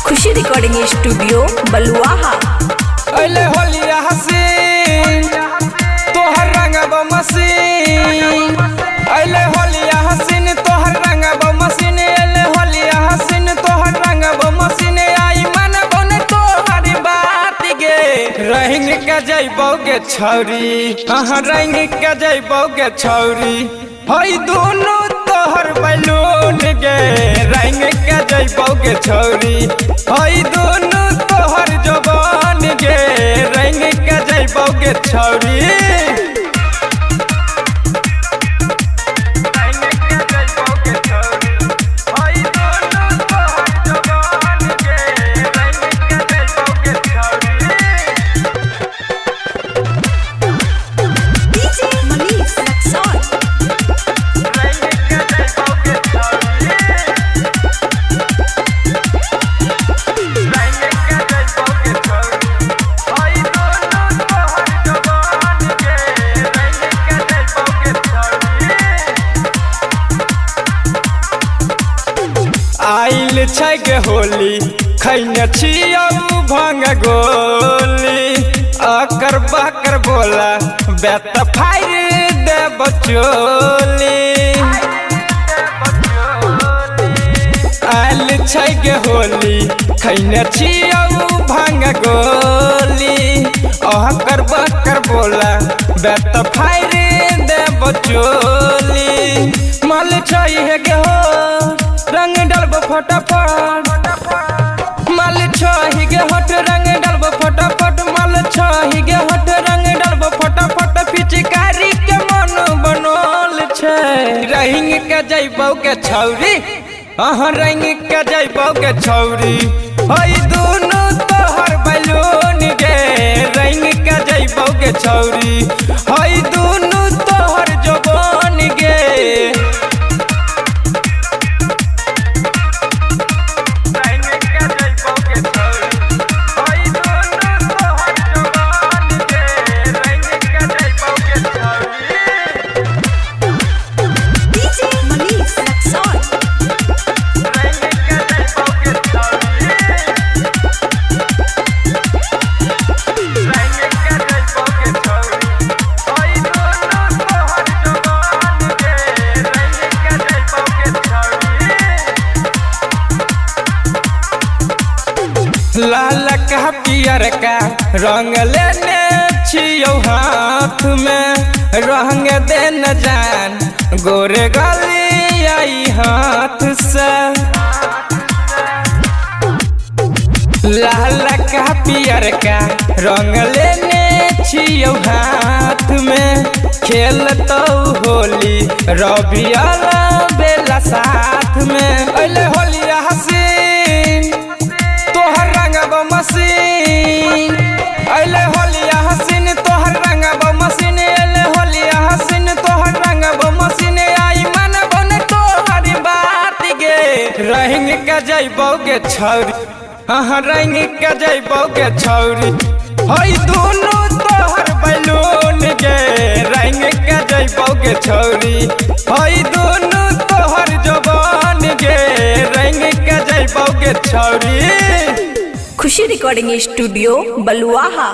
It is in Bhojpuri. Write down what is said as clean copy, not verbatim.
खुशी रिकॉर्डिंग स्टूडियो बलुआहा। अले होलिया हसीन तोहर रंगब मसीन, अले होलिया हसीन तोहर रंगब मसीन, अले होलिया हसीन तोहर रंगब मसीन। आई मन बन तोहर बात गे रंग के जइबोगे छौरी, अहाँ रंग के जइबोगे छौरी। हई दोनों तोहर बैलून गे रंग के जइबोगे छौरी। हई दोनों तोहर जवान गे रंग के जइबोगे छौरी। आइल छै गे होली खैने छियौ भंग गोली, अकर बकर बोला बेत फाइर दे बचोली। आइल छै गे होली खैने छियौ भंग गोली, अकर बकर बोला बेत फाइर दे बचोली। मल छै गे हो रंग डालब फटाफट, मल छही गे हट रंग डालब फटाफट, मल छही गे हट रंग डालब फटाफट। पिचकारी के मन बनल छै रंग के जइबोगे छौरी, अहाँ रंग के जइबोगे छौरी। हई दोनों तोहर बैलून गे रंग के जइबोगे छौरी। हई दोनों तोहर जवान गे लाल का पियर का रंग लेने छियौ हाथ में, रंग दे न जान गोरे गली आई हाथ से। लाल का पियर का रंग लेने छियौ हाथ में, खेलतौ होली रबियाला बेला साथ में। अले होलिया हसीन तोहर रंगब मसीन, अले होलिया हसीन तोहर रंगब मसीन, अले होलिया हसीन तोहर रंगब मसीन। आई मन बन तोहर बात गे रंग के जइबोगे छौरी, अहाँ रंग के जइबोगे छौरी। हई दोनों तोहर बैलून गे रंग के जइबोगे छौरी। हई दोनों तोहर जवान गे रंग के जइबोगे छौरी। खुशी रिकॉर्डिंग स्टूडियो बलुआहा।